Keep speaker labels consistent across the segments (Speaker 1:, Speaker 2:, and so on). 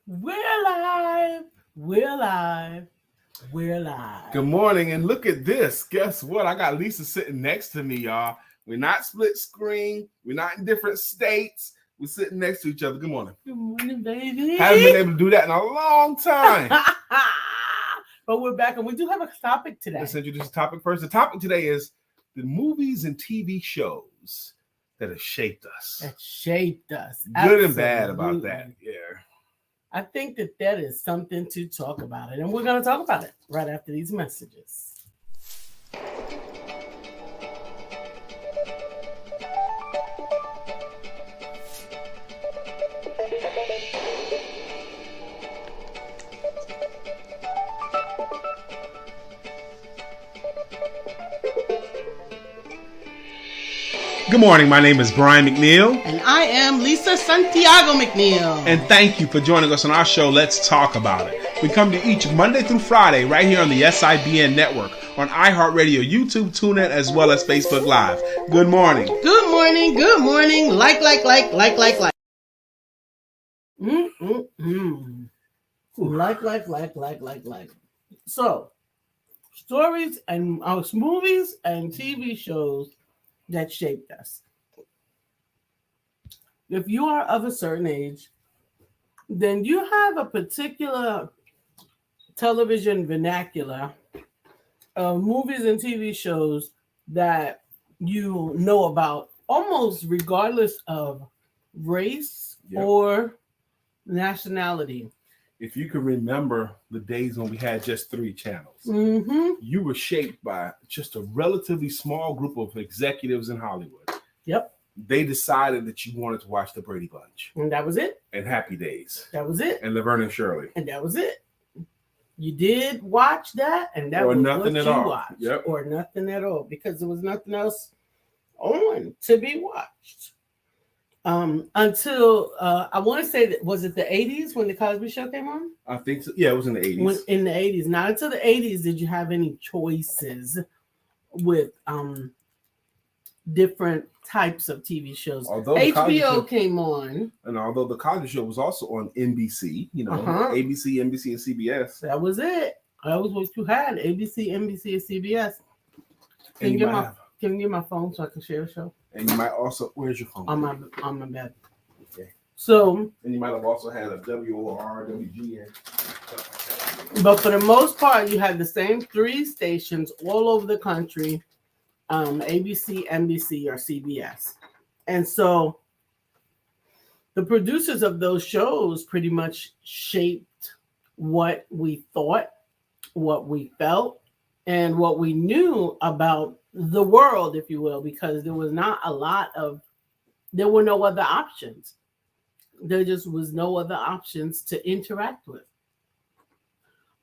Speaker 1: We're live. We're live. We're live.
Speaker 2: Good morning, and look at this. Guess what? I got Lisa sitting next to me, y'all. We're not split screen. We're not in different states. We're sitting next to each other. Good morning.
Speaker 1: Good morning, baby.
Speaker 2: Haven't been able to do that in a long time.
Speaker 1: But we're back, and we do have a topic today.
Speaker 2: Let's introduce the topic first. The topic today is the movies and TV shows that have shaped us.
Speaker 1: That shaped us.
Speaker 2: Good
Speaker 1: Absolutely.
Speaker 2: and bad about that. Yeah.
Speaker 1: I think that is something to talk about, and we're going to talk about it right after these messages.
Speaker 3: Good morning, my name is Brian McNeill.
Speaker 4: And I am Lisa Santiago McNeill.
Speaker 3: And thank you for joining us on our show, Let's Talk About It. We come to each Monday through Friday right here on the SIBN network, on iHeartRadio, YouTube, TuneIn, as well as Facebook Live. Good morning.
Speaker 4: Good morning, good morning. Like.
Speaker 1: Like. So, stories and movies and TV shows that shaped us. If you are of a certain age, then you have a particular television vernacular of movies and TV shows that you know about almost regardless of race or nationality.
Speaker 2: If you can remember the days when we had just 3 channels, you were shaped by just a relatively small group of executives in Hollywood.
Speaker 1: Yep.
Speaker 2: They decided that you wanted to watch the Brady Bunch.
Speaker 1: And that was it.
Speaker 2: And Happy Days.
Speaker 1: That was it.
Speaker 2: And Laverne and Shirley.
Speaker 1: And that was it. You did watch that, and that
Speaker 2: or
Speaker 1: was
Speaker 2: nothing
Speaker 1: what
Speaker 2: at
Speaker 1: you
Speaker 2: all.
Speaker 1: watched.
Speaker 2: Yep.
Speaker 1: Or nothing at all, because there was nothing else on to be watched. Until I want to say that, was it the 80s when the Cosby Show came on?
Speaker 2: I think so. Yeah, it was in the 80s.
Speaker 1: In the 80s. Not until the 80s did you have any choices with different types of TV shows.
Speaker 2: Although
Speaker 1: HBO came on.
Speaker 2: And although the Cosby Show was also on NBC, ABC, NBC, and CBS.
Speaker 1: That was it. That was what you had. ABC, NBC, and CBS. Can you get my phone so I can share the show?
Speaker 2: And you might also, where's your phone?
Speaker 1: On my bed.
Speaker 2: Okay.
Speaker 1: So.
Speaker 2: And you might have also had a WOR, WGN.
Speaker 1: But for the most part, you had the same 3 stations all over the country, ABC, NBC, or CBS. And so the producers of those shows pretty much shaped what we thought, what we felt, and what we knew about the world, if you will, because there was not a lot of, there were no other options. There just was no other options to interact with.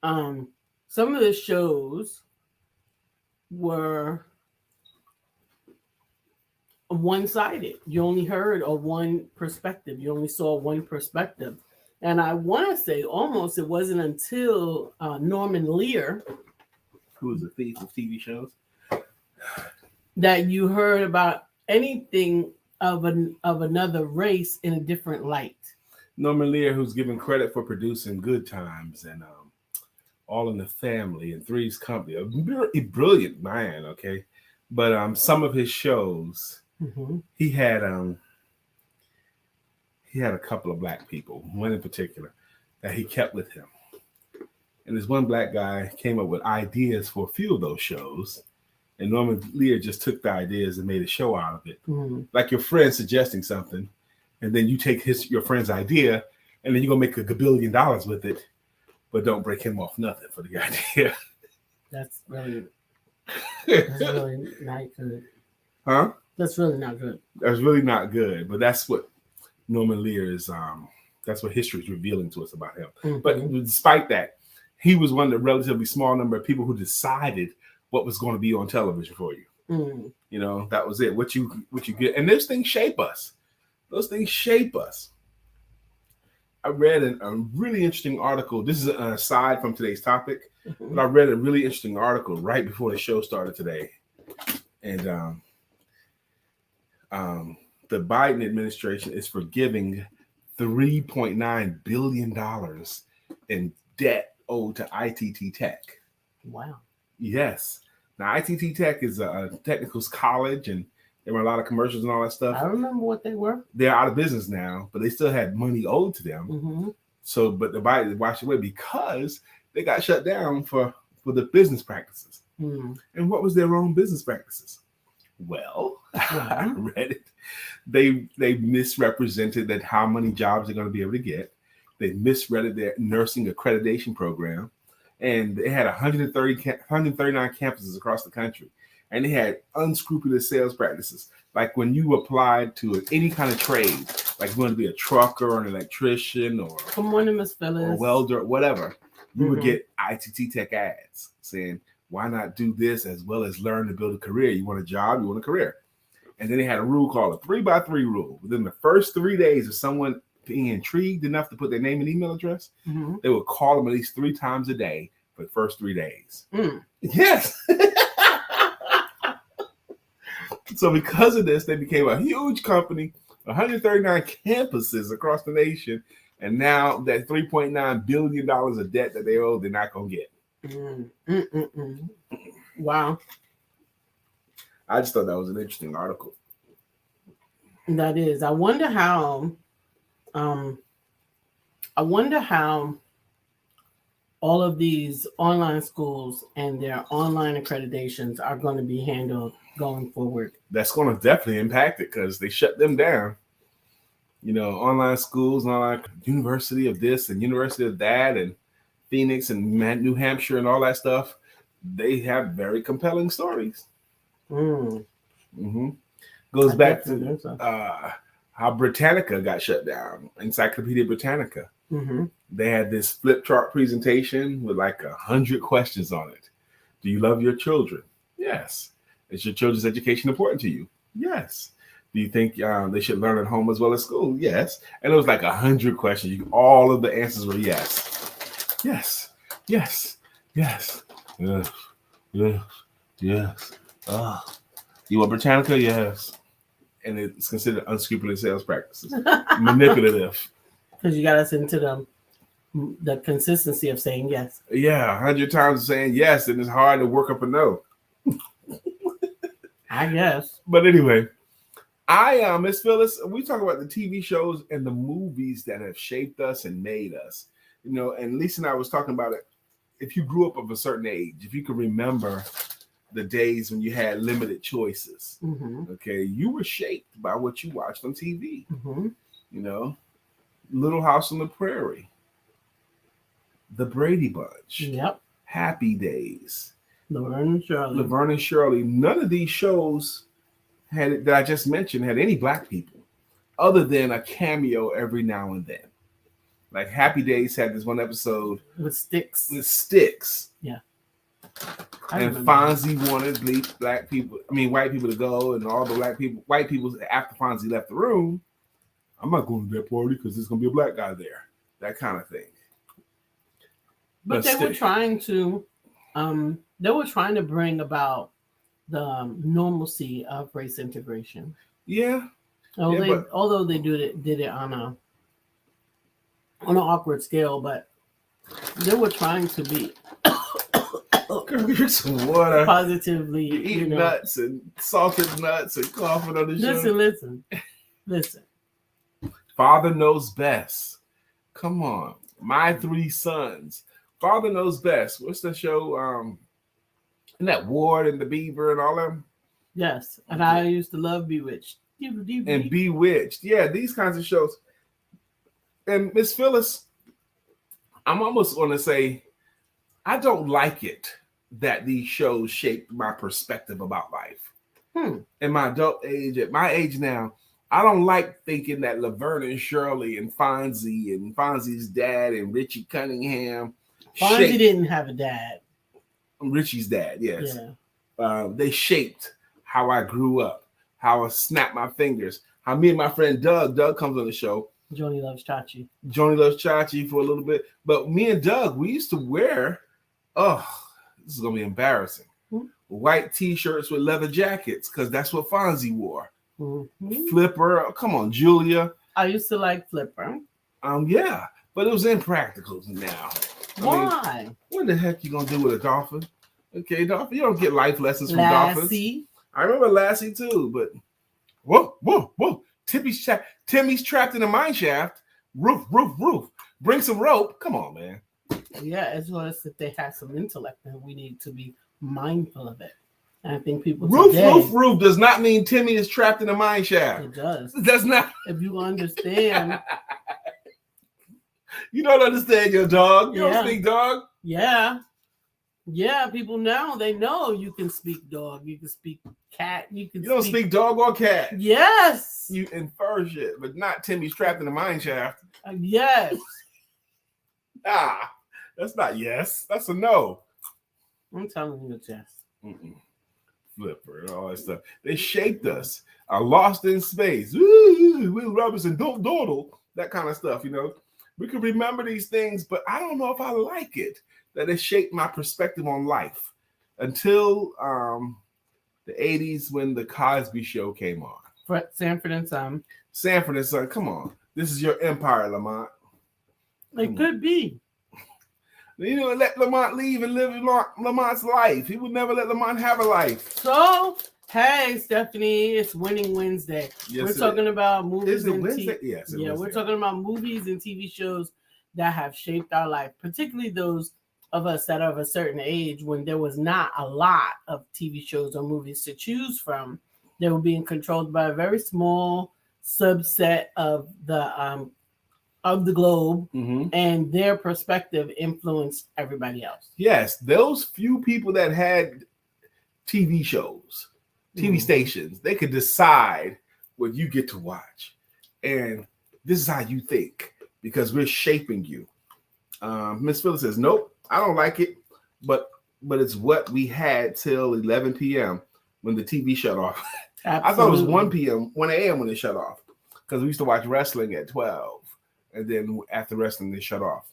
Speaker 1: Some of the shows were one-sided. You only heard of one perspective. You only saw one perspective. And I want to say almost it wasn't until Norman Lear,
Speaker 2: who was the thief of TV shows,
Speaker 1: that you heard about anything of another race in a different light.
Speaker 2: Norman Lear, who's given credit for producing Good Times and All in the Family and Three's Company, a brilliant man, okay? But some of his shows, he had a couple of black people, one in particular, that he kept with him. And this one black guy came up with ideas for a few of those shows. And Norman Lear just took the ideas and made a show out of it. Like your friend suggesting something, and then you take your friend's idea, and then you're going to make $1 billion with it, but don't break him off nothing for the idea.
Speaker 1: That's really not good.
Speaker 2: Huh?
Speaker 1: That's really not good.
Speaker 2: That's really not good, but that's what Norman Lear is, that's what history is revealing to us about him. But despite that, he was one of the relatively small number of people who decided what was going to be on television for you. You know, that was it. What you get. And those things shape us. Those things shape us. I read a really interesting article. This is an aside from today's topic, but I read a really interesting article right before the show started today. And the Biden administration is forgiving $3.9 billion in debt owed to ITT Tech.
Speaker 1: Wow.
Speaker 2: Yes. Now, ITT Tech is a technical college, and there were a lot of commercials and all that
Speaker 1: I
Speaker 2: stuff.
Speaker 1: remember what they were.
Speaker 2: They're out of business now, but they still had money owed to them.
Speaker 1: Mm-hmm.
Speaker 2: So, but the body washed away because they got shut down for the business practices.
Speaker 1: Mm-hmm.
Speaker 2: And what was their own business practices? Well, I read it. They misrepresented that how many jobs they're going to be able to get. They misread their nursing accreditation program. And they had 139 campuses across the country. And they had unscrupulous sales practices. Like when you applied to any kind of trade, like you want to be a trucker or an electrician or
Speaker 1: Good morning, Miss Phyllis.
Speaker 2: or welder, whatever, you would get ITT Tech ads saying, why not do this as well as learn to build a career? You want a job, you want a career. And then they had a rule called a 3x3 rule. Within the first 3 days of someone being intrigued enough to put their name and email address, they would call them at least 3 times a day for the first 3 days. Yes. So because of this, they became a huge company, 139 campuses across the nation. And now that $3.9 billion of debt that they owe, they're not going to get.
Speaker 1: Wow.
Speaker 2: I just thought that was an interesting article.
Speaker 1: That is. I wonder how all of these online schools and their online accreditations are going to be handled going forward.
Speaker 2: That's going to definitely impact it because they shut them down. You know, online schools, online university of this and university of that, and Phoenix and New Hampshire and all that stuff. They have very compelling stories. Goes back to how Britannica got shut down, Encyclopedia Britannica. They had this flip chart presentation with like 100 questions on it. Do you love your children? Yes. Is your children's education important to you? Yes. Do you think they should learn at home as well as school? Yes. And it was like 100 questions. All of the answers were yes. Yes. Yes. Yes. Yes. Yes. Yes. You want Britannica? Yes. And it's considered unscrupulous sales practices. Manipulative.
Speaker 1: Because you got us into the consistency of saying yes.
Speaker 2: Yeah, 100 times saying yes, and it's hard to work up a no.
Speaker 1: I guess.
Speaker 2: But anyway, Miss Phyllis, we talk about the TV shows and the movies that have shaped us and made us. You know, and Lisa and I was talking about it. If you grew up of a certain age, if you can remember the days when you had limited choices, okay, you were shaped by what you watched on TV. You know, Little House on the Prairie, The Brady Bunch, Happy Days, Laverne and Shirley. None of these shows that I just mentioned had any black people, other than a cameo every now and then. Like Happy Days had this one episode
Speaker 1: with Sticks.
Speaker 2: Yeah. And Fonzie wanted white people to go, and all the white people after Fonzie left the room, I'm not going to that party because there's going to be a black guy there. That kind of thing.
Speaker 1: But they were trying to bring about the normalcy of race integration.
Speaker 2: Yeah.
Speaker 1: Although they did it on an awkward scale, but they were trying to be
Speaker 2: some water.
Speaker 1: Positively.
Speaker 2: You eat nuts and salted nuts and coughing on the show.
Speaker 1: Listen.
Speaker 2: Father Knows Best. Come on. My Three Sons. Father Knows Best. What's the show? Isn't that Ward and the Beaver and all them?
Speaker 1: Yes. And I used to love Bewitched.
Speaker 2: And Bewitched. Yeah, these kinds of shows. And Miss Phyllis, I'm almost going to say, I don't like it that these shows shaped my perspective about life. In my adult age, at my age now, I don't like thinking that Laverne and Shirley and Fonzie's dad and Richie Cunningham.
Speaker 1: Fonzie didn't have a dad.
Speaker 2: Richie's dad, yes. Yeah. They shaped how I grew up, how I snapped my fingers, how me and my friend Doug comes on the show.
Speaker 1: Joni Loves Chachi
Speaker 2: for a little bit. But me and Doug, we used to wear, this is going to be embarrassing, white T-shirts with leather jackets because that's what Fonzie wore. Flipper, come on, Julia.
Speaker 1: I used to like Flipper.
Speaker 2: Yeah, but it was impractical now.
Speaker 1: Why?
Speaker 2: What the heck you gonna do with a dolphin? Okay, dolphin, you don't get life lessons from dolphins.
Speaker 1: Lassie.
Speaker 2: I remember Lassie too, but whoa. Timmy's trapped in a mine shaft. Roof. Bring some rope. Come on, man.
Speaker 1: Yeah, as well as if they have some intellect, and we need to be mindful of it. And I think people
Speaker 2: Roof does not mean Timmy is trapped in a mine shaft.
Speaker 1: It does.
Speaker 2: It does not.
Speaker 1: If you understand.
Speaker 2: You don't understand your dog. You don't speak dog.
Speaker 1: Yeah. Yeah, people now, they know you can speak dog. You can speak cat. You
Speaker 2: don't speak dog or cat.
Speaker 1: Yes.
Speaker 2: You infer shit, but not Timmy's trapped in a mine shaft.
Speaker 1: Yes.
Speaker 2: That's not yes. That's a no.
Speaker 1: I'm telling you, Jess.
Speaker 2: Flipper and all that stuff. They shaped us. Are lost in space. Ooh, Will Robinson, don't dawdle. That kind of stuff, you know. We can remember these things, but I don't know if I like it. That it shaped my perspective on life until the 80s when the Cosby Show came on.
Speaker 1: Sanford and Son.
Speaker 2: Sanford and Son, come on. This is your empire, Lamont.
Speaker 1: It could be.
Speaker 2: You know, let Lamont leave and live Lamont's life. He would never let Lamont have a life.
Speaker 1: So, hey, Stephanie, it's Winning Wednesday.
Speaker 2: Yes,
Speaker 1: we're talking about movies and
Speaker 2: Wednesday? Yes,
Speaker 1: we're talking about movies and TV shows that have shaped our life, particularly those of us that are of a certain age when there was not a lot of TV shows or movies to choose from. They were being controlled by a very small subset of the globe, and their perspective influenced everybody else.
Speaker 2: Yes, those few people that had TV shows, TV stations, they could decide what you get to watch. And this is how you think because we're shaping you. Miss Phyllis says, nope, I don't like it, but it's what we had till 11 p.m. when the TV shut off. I thought it was 1 a.m. when it shut off because we used to watch wrestling at 12. And then after wrestling, they shut off.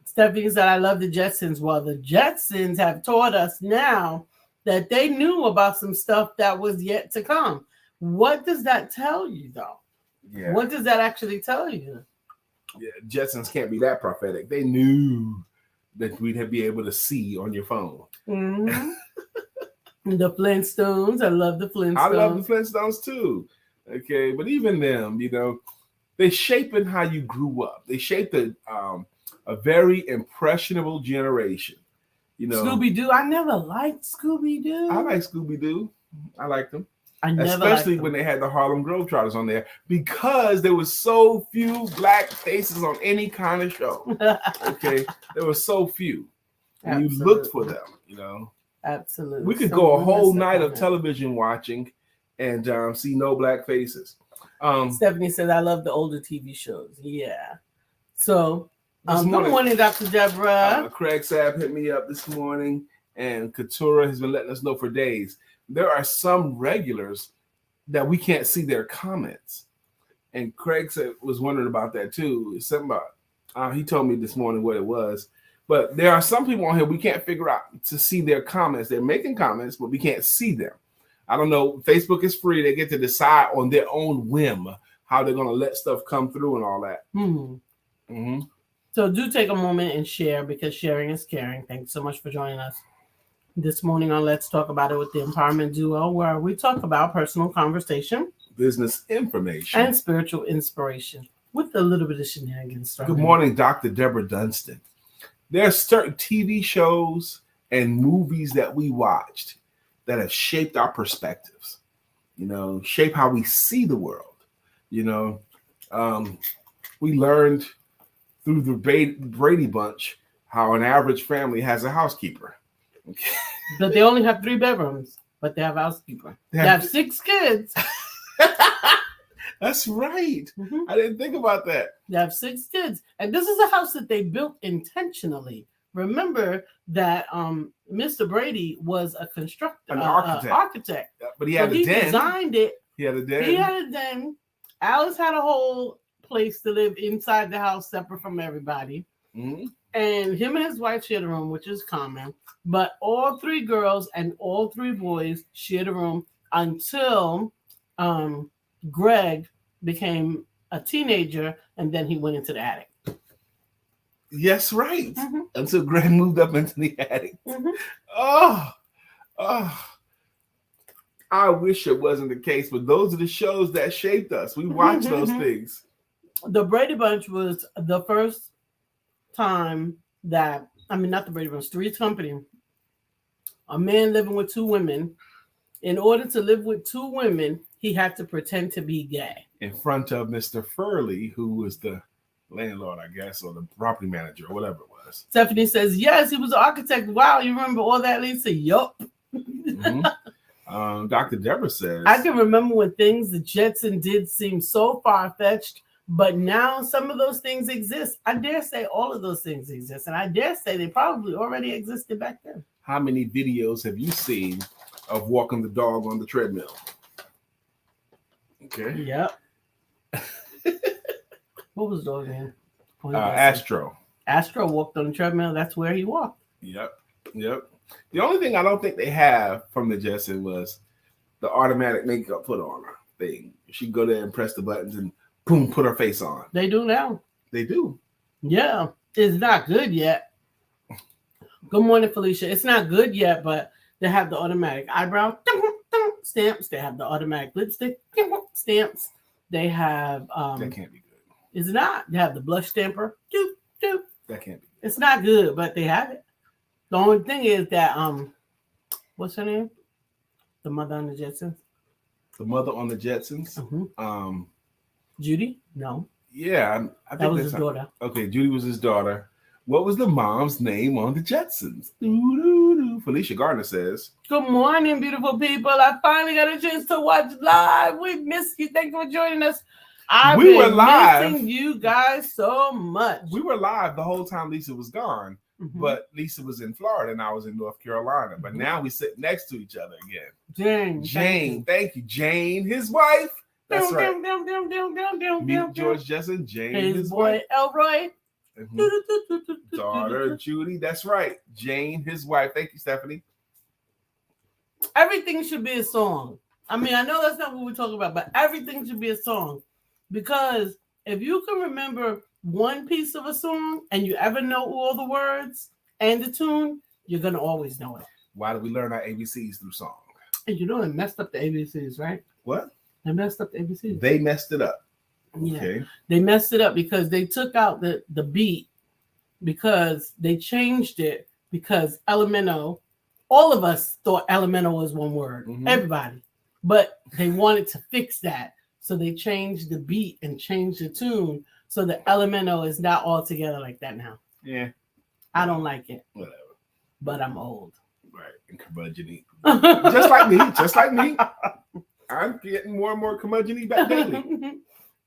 Speaker 1: Stephanie said, I love the Jetsons. Well, the Jetsons have taught us now that they knew about some stuff that was yet to come. What does that tell you, though?
Speaker 2: Yeah.
Speaker 1: What does that actually tell you?
Speaker 2: Yeah, Jetsons can't be that prophetic. They knew that we'd be able to see on your phone.
Speaker 1: Mm-hmm. The Flintstones. I love the Flintstones.
Speaker 2: I love the Flintstones, too. Okay, but even them, you know, they shaping how you grew up. They shaped a very impressionable generation. You know,
Speaker 1: Scooby-Doo. I never liked Scooby-Doo.
Speaker 2: I like Scooby-Doo. I liked them.
Speaker 1: Especially
Speaker 2: when they had the Harlem Globetrotters on there because there was so few black faces on any kind of show. Okay, there were so few. And you looked for them, you know.
Speaker 1: Absolutely.
Speaker 2: We could go a whole night of television watching and see no black faces.
Speaker 1: Stephanie said, I love the older TV shows. Yeah. So, good
Speaker 2: morning,
Speaker 1: morning, Dr. Deborah.
Speaker 2: Craig Sabb hit me up this morning, and Katura has been letting us know for days. There are some regulars that we can't see their comments. And Craig was wondering about that too. It's something about, he told me this morning what it was. But there are some people on here we can't figure out to see their comments. They're making comments, but we can't see them. I don't know. Facebook is free. They get to decide on their own whim how they're going to let stuff come through and all that.
Speaker 1: So do take a moment and share because sharing is caring. Thanks so much for joining us this morning on Let's Talk About It with the Empowerment Duo, where we talk about personal conversation,
Speaker 2: business information,
Speaker 1: and spiritual inspiration with a little bit of shenanigans.
Speaker 2: Good morning, Dr. Deborah Dunstan. There are certain TV shows and movies that we watched that have shaped our perspectives, you know, shape how we see the world. You know, we learned through the Brady Bunch how an average family has a housekeeper.
Speaker 1: But they only have 3 bedrooms, but they have a housekeeper. They have 6 kids.
Speaker 2: That's right. I didn't think about that.
Speaker 1: They have 6 kids. And this is a house that they built intentionally. Remember that Mr. Brady was a constructor, an architect.
Speaker 2: But he had a den.
Speaker 1: He designed it.
Speaker 2: He had a den.
Speaker 1: Alice had a whole place to live inside the house, separate from everybody. And him and his wife shared a room, which is common. But all 3 girls and all 3 boys shared a room until Greg became a teenager and then he went into the attic.
Speaker 2: Yes, right.
Speaker 1: Mm-hmm.
Speaker 2: Until Greg moved up into the attic.
Speaker 1: Mm-hmm.
Speaker 2: Oh, I wish it wasn't the case, but those are the shows that shaped us. We watched those things.
Speaker 1: The Brady Bunch was the first time that, not the Brady Bunch, Three's Company, a man living with two women. In order to live with two women, he had to pretend to be gay.
Speaker 2: In front of Mr. Furley, who was the landlord, I guess, or the property manager, or whatever it was.
Speaker 1: Stephanie says, yes, he was an architect. Wow, you remember all that, Lisa? Yup.
Speaker 2: Mm-hmm. Dr. Deborah says,
Speaker 1: I can remember when things the Jetson did seem so far-fetched, but now some of those things exist. I dare say all of those things exist, and I dare say they probably already existed back then.
Speaker 2: how many videos have you seen of walking the dog on the treadmill? Okay.
Speaker 1: Yep. What was the dog name?
Speaker 2: Astro.
Speaker 1: Astro walked on the treadmill. That's where he walked.
Speaker 2: Yep. The only thing I don't think they have from the Jetson was the automatic makeup put on her thing. She'd go there and press the buttons and boom, put her face on.
Speaker 1: They do now.
Speaker 2: They do.
Speaker 1: Yeah. It's not good yet. Good morning, Felicia. It's not good yet, but they have the automatic eyebrow stamps. They have the automatic lipstick stamps. They have
Speaker 2: that can't be good.
Speaker 1: It's not. They have the blush stamper.
Speaker 2: That can't be.
Speaker 1: It's not good, but they have it. The only thing is that what's her name? The mother on the Jetsons.
Speaker 2: The mother on the Jetsons.
Speaker 1: Mm-hmm. Judy? No.
Speaker 2: Yeah, I think
Speaker 1: that was his daughter.
Speaker 2: Okay, Judy was his daughter. What was the mom's name on the Jetsons? Felicia Gardner says,
Speaker 1: good morning, beautiful people. I finally got a chance to watch live. We missed you. Thank you for joining us.
Speaker 2: We were live.
Speaker 1: Missing you guys so much.
Speaker 2: We were live the whole time Lisa was gone, but Lisa was in Florida and I was in North Carolina. But now we sit next to each other again. Jane. Thank you. Jane, his wife. That's right. Meet George Jetson, Jane, his
Speaker 1: boy
Speaker 2: wife.
Speaker 1: Elroy.
Speaker 2: Daughter Judy. That's right. Jane, his wife. Thank you, Stephanie.
Speaker 1: Everything should be a song. I know that's not what we're talking about, but everything should be a song. Because if you can remember one piece of a song and you ever know all the words and the tune, you're going to always know it.
Speaker 2: Why do we learn our ABCs through song?
Speaker 1: And you know they messed up the ABCs, right?
Speaker 2: What?
Speaker 1: They messed up the ABCs.
Speaker 2: They messed it up.
Speaker 1: Yeah.
Speaker 2: Okay.
Speaker 1: They messed it up because they took out the beat because they changed it because Elemento, all of us thought Elemento was one word. Mm-hmm. Everybody. But they wanted to fix that. So they changed the beat and changed the tune so the Elemento is not all together like that now.
Speaker 2: Yeah.
Speaker 1: I don't like it.
Speaker 2: Whatever.
Speaker 1: But I'm old.
Speaker 2: Right. And curmudgeon-y. Just like me. I'm getting more and more curmudgeon-y back daily.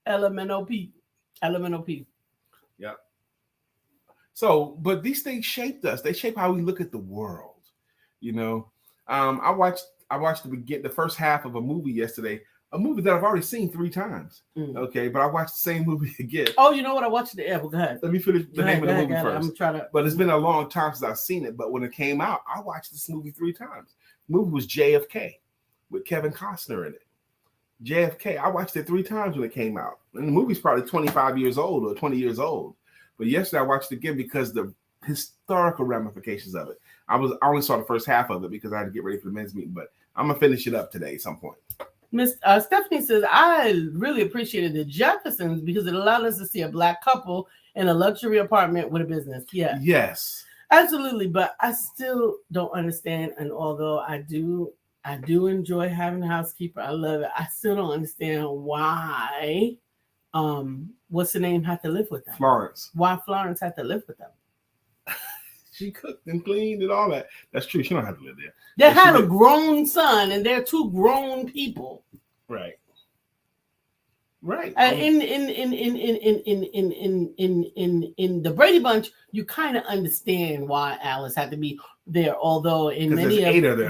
Speaker 1: Elemental P.
Speaker 2: Yeah. So, but these things shaped us. They shape how we look at the world. You know, I watched the first half of a movie yesterday. A movie that I've already seen 3 times. Okay, but I watched the same movie again.
Speaker 1: Oh, you know what? I watched it. Yeah, well, go ahead.
Speaker 2: Let me finish the name of the movie first.
Speaker 1: I'm trying to.
Speaker 2: But it's been a long time since I've seen it. But when it came out, I watched this movie 3 times. The movie was JFK with Kevin Costner in it. JFK. I watched it 3 times when it came out. And the movie's probably 25 years old or 20 years old. But yesterday I watched it again because the historical ramifications of it. I only saw the first half of it because I had to get ready for the men's meeting. But I'm gonna finish it up today at some point.
Speaker 1: Miss Stephanie says, I really appreciated the Jeffersons because it allowed us to see a Black couple in a luxury apartment with a business. Yeah.
Speaker 2: Yes.
Speaker 1: Absolutely. But I still don't understand. And although I do enjoy having a housekeeper, I love it. I still don't understand why, what's the name, had to live with them.
Speaker 2: Florence.
Speaker 1: Why Florence had to live with them.
Speaker 2: She cooked and cleaned and all that. That's true. She don't have to live there.
Speaker 1: They had a grown son, and they're 2 grown people.
Speaker 2: Right.
Speaker 1: In the Brady Bunch, you kind of understand why Alice had to be there. Although in many of
Speaker 2: there.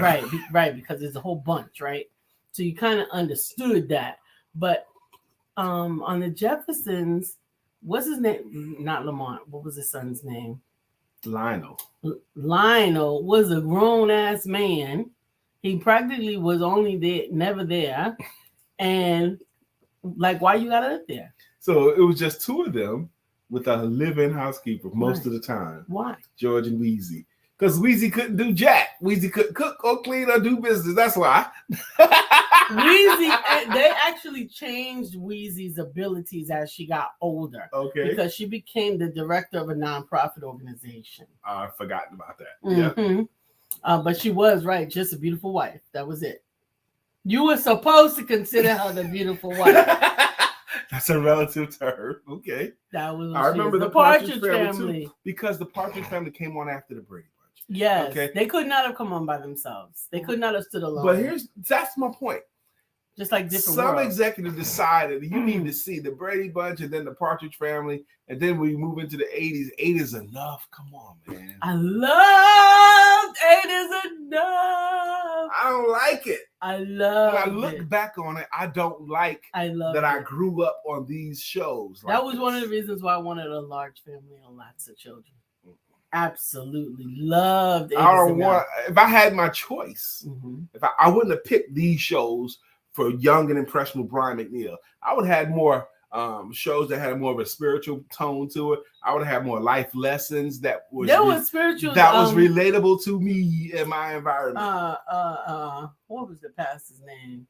Speaker 1: right, because there's a whole bunch, right? So you kind of understood that. But on the Jeffersons, what's his name? Not Lamont. What was his son's name?
Speaker 2: Lionel
Speaker 1: was a grown-ass man. He practically was only there, never there. And like, why you gotta live there?
Speaker 2: So it was just two of them with a live-in housekeeper most of the time.
Speaker 1: Why?
Speaker 2: George and Wheezy. Because Wheezy couldn't do jack. Wheezy couldn't cook or clean or do business. That's why.
Speaker 1: Wheezy, they actually changed Wheezy's abilities as she got older.
Speaker 2: Okay.
Speaker 1: Because she became the director of a nonprofit organization.
Speaker 2: I've forgotten about that.
Speaker 1: Mm-hmm. Yeah. But she was, right, just a beautiful wife. That was it. You were supposed to consider her the beautiful wife.
Speaker 2: That's a relative term. Okay.
Speaker 1: That was.
Speaker 2: I remember the Partridge family too, because the Partridge family came on after the Brady Bunch.
Speaker 1: Yes.
Speaker 2: Okay.
Speaker 1: They could not have come on by themselves. They could not have stood alone.
Speaker 2: But that's my point.
Speaker 1: Just like different.
Speaker 2: Some
Speaker 1: worlds.
Speaker 2: executive decided you need to see the Brady Bunch and then the Partridge family, and then we move into the 80s. 8 is enough. Come on, man.
Speaker 1: I love 8 is enough.
Speaker 2: I don't like it.
Speaker 1: I love
Speaker 2: when I look back on it, I don't like that I grew up on these shows.
Speaker 1: That was one of the reasons why I wanted a large family and lots of children. Absolutely loved 8
Speaker 2: I don't want. If I had my choice, if I wouldn't have picked these shows for young and impressionable Brian McNeill, I would have had more shows that had more of a spiritual tone to it. I would have had more life lessons that was
Speaker 1: spiritual
Speaker 2: that was relatable to me in my environment.
Speaker 1: What was the pastor's name?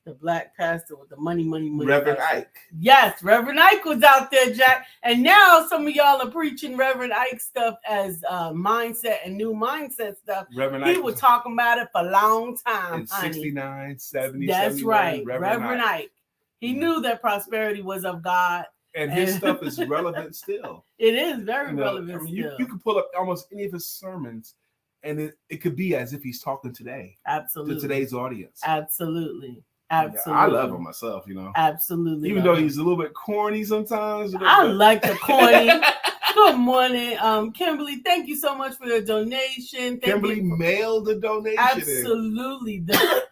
Speaker 1: The black pastor with the money.
Speaker 2: Reverend Ike.
Speaker 1: Yes, Reverend Ike was out there, Jack. And now some of y'all are preaching Reverend Ike stuff as mindset and new mindset stuff.
Speaker 2: Reverend
Speaker 1: He
Speaker 2: Ike
Speaker 1: was talking about it for a long time.
Speaker 2: In 69, 70,
Speaker 1: That's
Speaker 2: 71,
Speaker 1: right.
Speaker 2: Reverend
Speaker 1: Ike. He knew that prosperity was of God.
Speaker 2: And his stuff is relevant still.
Speaker 1: It is very relevant still.
Speaker 2: You can pull up almost any of his sermons, and it could be as if he's talking today.
Speaker 1: Absolutely.
Speaker 2: To today's audience.
Speaker 1: Absolutely.
Speaker 2: Yeah, I love him myself,
Speaker 1: Absolutely.
Speaker 2: Even though he's a little bit corny sometimes.
Speaker 1: I like the corny. Good morning, Kimberly. Thank you so much for the donation.
Speaker 2: Kimberly mailed the donation.
Speaker 1: Absolutely.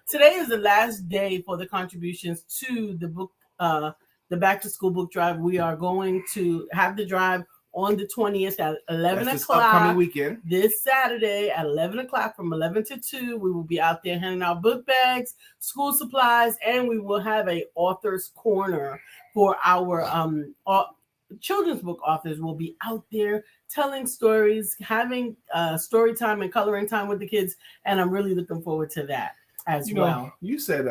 Speaker 1: Today is the last day for the contributions to the book, the Back to School book drive. We are going to have the drive on the 20th at 11 o'clock.
Speaker 2: Upcoming weekend.
Speaker 1: This Saturday at 11 o'clock from 11 to 2. We will be out there handing out book bags, school supplies, and we will have a author's corner for our children's book authors will be out there telling stories, having story time and coloring time with the kids. And I'm really looking forward to that as well.
Speaker 2: You said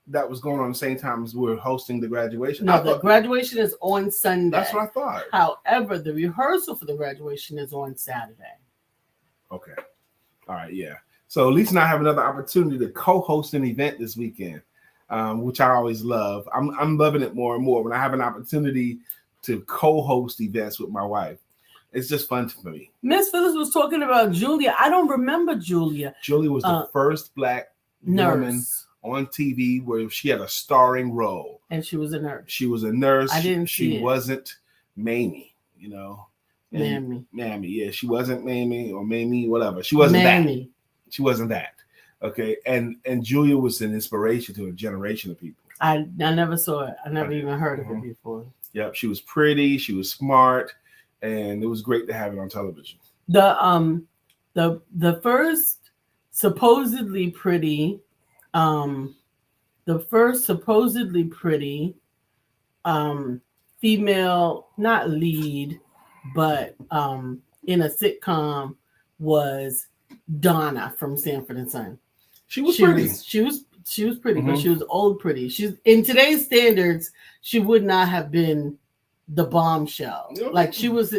Speaker 2: that was going on the same time as we're hosting the graduation.
Speaker 1: No, the graduation is on Sunday.
Speaker 2: That's what I thought.
Speaker 1: However, the rehearsal for the graduation is on Saturday.
Speaker 2: Okay. All right. Yeah. So Lisa and I have another opportunity to co-host an event this weekend, which I always love. I'm loving it more and more when I have an opportunity to co-host events with my wife. It's just fun for me.
Speaker 1: Miss Phyllis was talking about Julia. I don't remember Julia.
Speaker 2: Julia was the first Black woman on TV where she had a starring role.
Speaker 1: And she was a nurse.
Speaker 2: She was a nurse.
Speaker 1: I didn't see
Speaker 2: She
Speaker 1: it.
Speaker 2: wasn't Mamie, Mamie. Yeah. She wasn't Mamie or Mamie, whatever. She wasn't
Speaker 1: Mamie.
Speaker 2: That. She wasn't that. Okay. And Julia was an inspiration to a generation of people.
Speaker 1: I never saw it. I never even heard of it before.
Speaker 2: Yep. She was pretty. She was smart. And it was great to have it on television.
Speaker 1: The first supposedly pretty female, not lead, but in a sitcom was Donna from Sanford and Son.
Speaker 2: She was pretty.
Speaker 1: She was pretty, but she was old pretty. She's in today's standards, she would not have been the bombshell. Like she was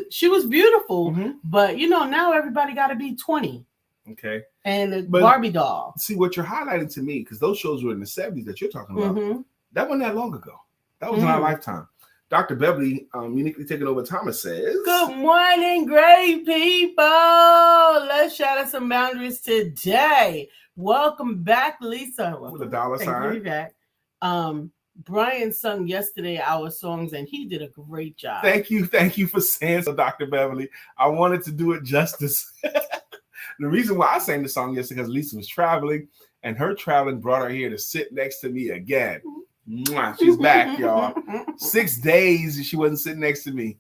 Speaker 1: beautiful, but now everybody got to be 20.
Speaker 2: Okay.
Speaker 1: And a Barbie doll.
Speaker 2: See what you're highlighting to me, because those shows were in the 70s that you're talking about. That wasn't that long ago. That was in our lifetime. Dr. Beverly, uniquely taking over Thomas, says,
Speaker 1: good morning, great people. Let's shatter some boundaries today. Welcome back, Lisa.
Speaker 2: With a dollar sign.
Speaker 1: Back. Brian sung yesterday our songs, and he did a great job.
Speaker 2: Thank you for saying so, Dr. Beverly. I wanted to do it justice. The reason why I sang the song yesterday because Lisa was traveling, and her traveling brought her here to sit next to me again. Mwah, she's back, y'all. 6 days she wasn't sitting next to me.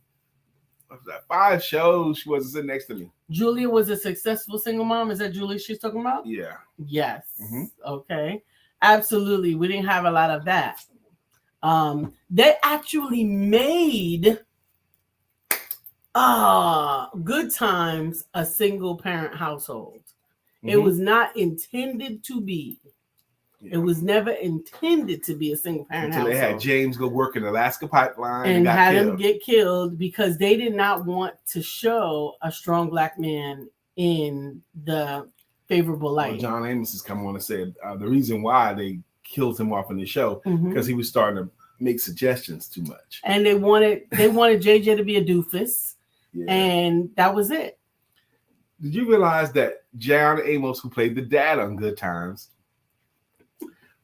Speaker 2: 5 shows she wasn't sitting next to me.
Speaker 1: Julia was a successful single mom. Is that Julia she's talking about?
Speaker 2: Yeah.
Speaker 1: Yes. Okay. Absolutely. We didn't have a lot of that. They actually made Good Times a single parent household. It was not intended to be. It was never intended to be a single parent
Speaker 2: until
Speaker 1: household.
Speaker 2: they had James go work in the Alaska pipeline
Speaker 1: and
Speaker 2: got
Speaker 1: had
Speaker 2: killed.
Speaker 1: him get killed because they did not want to show a strong black man in the favorable light.
Speaker 2: Well, John Amos has come on and said the reason why they killed him off in the show because he was starting to make suggestions too much.
Speaker 1: And they wanted JJ to be a doofus, and that was it.
Speaker 2: Did you realize that John Amos, who played the dad on Good Times,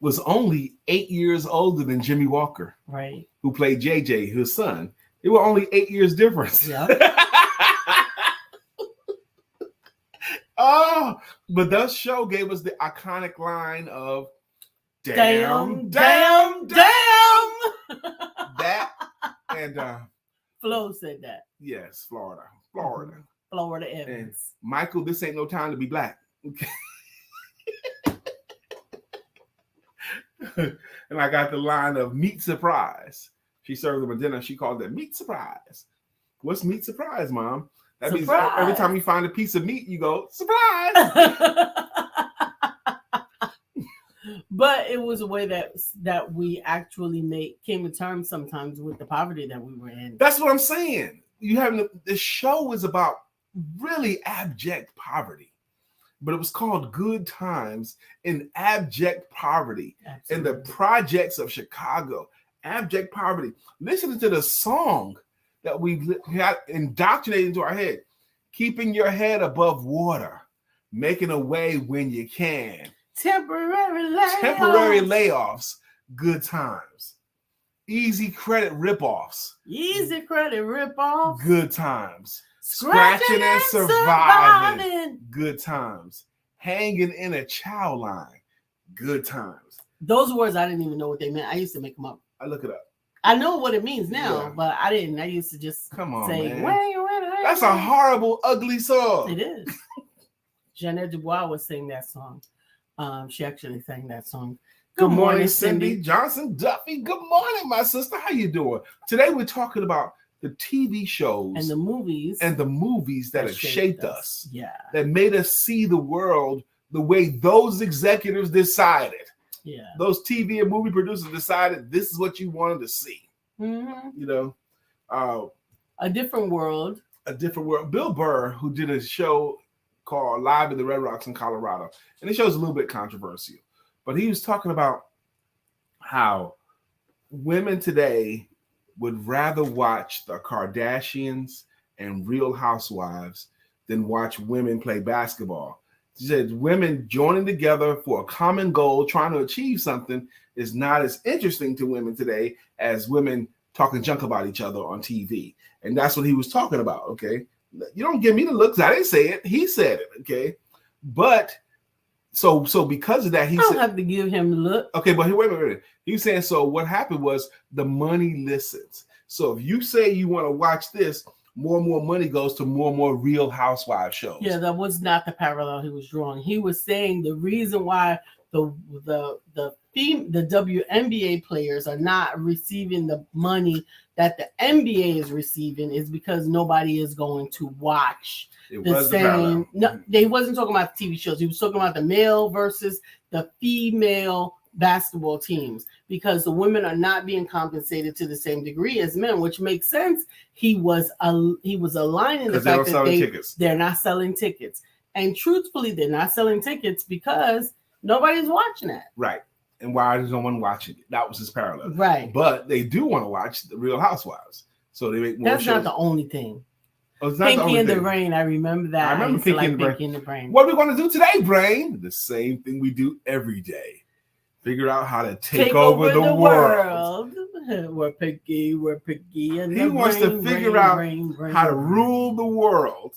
Speaker 2: was only 8 years older than Jimmy Walker,
Speaker 1: right?
Speaker 2: Who played JJ, his son. They were only 8 years difference.
Speaker 1: Yeah.
Speaker 2: But that show gave us the iconic line of
Speaker 1: damn.
Speaker 2: That and
Speaker 1: Flo said that.
Speaker 2: Yes, Florida.
Speaker 1: Florida Evans.
Speaker 2: And Michael, this ain't no time to be black. And I got the line of meat surprise. She served them a dinner. She called it meat surprise. What's meat surprise, Mom? That means every time you find a piece of meat, you go, surprise.
Speaker 1: But it was a way that we actually came to terms sometimes with the poverty that we were in.
Speaker 2: That's what I'm saying. The show is about really abject poverty, but it was called Good Times in abject poverty.
Speaker 1: Absolutely.
Speaker 2: In the projects of Chicago, abject poverty. Listening to the song that we got indoctrinated into our head, keeping your head above water, making a way when you can. Temporary layoffs, Good Times. Easy credit ripoffs. Good Times. Scratching and surviving. Good Times. Hanging in a chow line. Good Times.
Speaker 1: Those words, I didn't even know what they meant. I used to make them up.
Speaker 2: I look it up.
Speaker 1: I know what it means now, but I didn't. I used to just say,
Speaker 2: man. That's a horrible, ugly song.
Speaker 1: It is. Jeanette Dubois was singing that song. She actually sang that song.
Speaker 2: Good morning, Cindy Johnson Duffy. Good morning, my sister. How you doing? Today we're talking about the TV shows
Speaker 1: and the movies
Speaker 2: that have shaped us.
Speaker 1: Yeah.
Speaker 2: That made us see the world the way those executives decided.
Speaker 1: Yeah.
Speaker 2: Those TV and movie producers decided this is what you wanted to see.
Speaker 1: Mm-hmm.
Speaker 2: You know,
Speaker 1: a different world.
Speaker 2: Bill Burr, who did a show called Live in the Red Rocks in Colorado, and the show's a little bit controversial, but he was talking about how women today would rather watch the Kardashians and Real Housewives than watch women play basketball. He said women joining together for a common goal, trying to achieve something, is not as interesting to women today as women talking junk about each other on TV. And that's what he was talking about, okay? You don't give me the looks. I didn't say it. He said it, okay? But so because of that,
Speaker 1: I don't have to give him the look.
Speaker 2: Okay, but wait a minute. He's saying, so what happened was the money listens. So if you say you want to watch this, more and more money goes to more and more Real Housewives shows.
Speaker 1: Yeah, that was not the parallel he was drawing. He was saying the reason why the WNBA players are not receiving the money that the NBA is receiving is because nobody is going to watch the same. No, they wasn't talking about TV shows. He was talking about the male versus the female basketball teams because the women are not being compensated to the same degree as men, which makes sense. He was aligning the fact that they're not selling tickets, and truthfully, they're not selling tickets because nobody's watching it.
Speaker 2: Right. And why is no one watching it? That was his parallel.
Speaker 1: Right.
Speaker 2: But they do want to watch the Real Housewives. So they make more
Speaker 1: That's
Speaker 2: shows.
Speaker 1: not the only thing.
Speaker 2: Oh, it's not
Speaker 1: Pinky in the Brain. I remember that.
Speaker 2: I remember
Speaker 1: Pinky in the Brain.
Speaker 2: What are we going to do today, Brain? The same thing we do every day. Figure out how to take over the world.
Speaker 1: We're picky. And
Speaker 2: he wants to figure out how to rule the world.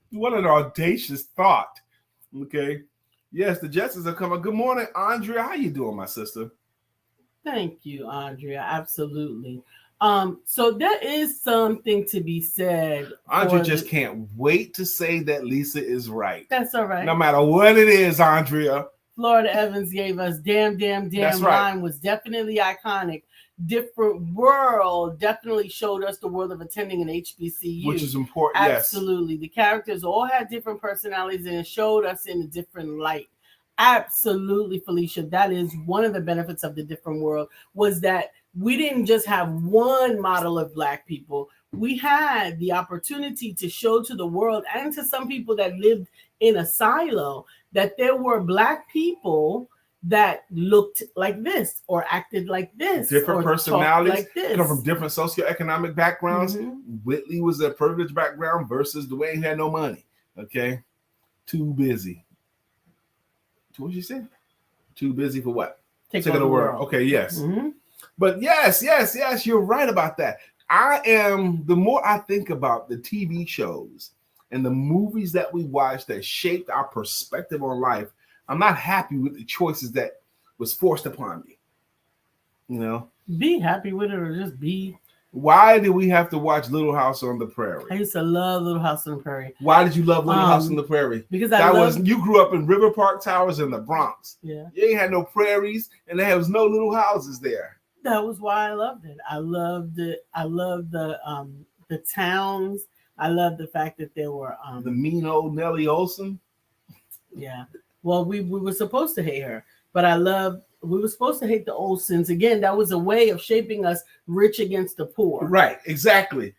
Speaker 2: What an audacious thought. Okay. Yes, the Jetsons are coming. Good morning, Andrea. How you doing, my sister?
Speaker 1: Thank you, Andrea. Absolutely. So there is something to be said.
Speaker 2: Andrea just can't wait to say that Lisa is right.
Speaker 1: That's all right.
Speaker 2: No matter what it is, Andrea.
Speaker 1: Florida Evans gave us Damn
Speaker 2: That's right.
Speaker 1: Line was definitely iconic. Different World definitely showed us the world of attending an HBCU.
Speaker 2: Which is important,
Speaker 1: Absolutely. The characters all had different personalities and it showed us in a different light. Absolutely, Felicia. That is one of the benefits of the Different World, was that we didn't just have one model of Black people. We had the opportunity to show to the world and to some people that lived in a silo that there were Black people that looked like this or acted like this.
Speaker 2: Different personalities,
Speaker 1: like this.
Speaker 2: come from different socioeconomic backgrounds.
Speaker 1: Mm-hmm.
Speaker 2: Whitley was a privileged background versus Dwayne had no money. Okay. Too busy. What did you say? Too busy for what?
Speaker 1: Take over the world.
Speaker 2: Okay, yes.
Speaker 1: Mm-hmm.
Speaker 2: But yes, you're right about that. The more I think about the TV shows and the movies that we watched that shaped our perspective on life, I'm not happy with the choices that was forced upon me. You know?
Speaker 1: Be happy with it or just be.
Speaker 2: Why did we have to watch Little House on the Prairie?
Speaker 1: I used to love Little House on the Prairie.
Speaker 2: Why did you love Little House on the Prairie?
Speaker 1: Because
Speaker 2: you grew up in River Park Towers in the Bronx.
Speaker 1: Yeah.
Speaker 2: You ain't had no prairies and there was no little houses there.
Speaker 1: That was why I loved it. I loved it. I loved the towns. I loved the fact that there were
Speaker 2: the mean old Nellie Olson.
Speaker 1: Yeah. Well, we were supposed to hate her, but we were supposed to hate the Olsons. Again, that was a way of shaping us rich against the poor.
Speaker 2: Right, exactly.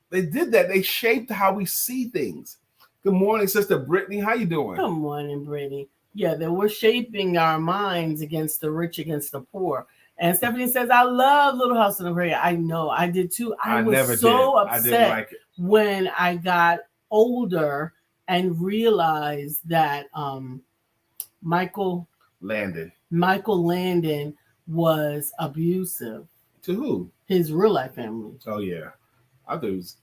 Speaker 2: They did that. They shaped how we see things. Good morning, Sister Brittany. How you doing?
Speaker 1: Good morning, Brittany. Yeah, they were shaping our minds against the rich against the poor. And Stephanie says, I love Little House on the Prairie. I know, I did too. I was so upset
Speaker 2: I didn't like it.
Speaker 1: When I got older and realized that Michael Landon was abusive.
Speaker 2: To who?
Speaker 1: His real life family.
Speaker 2: Oh, yeah. I thought it was.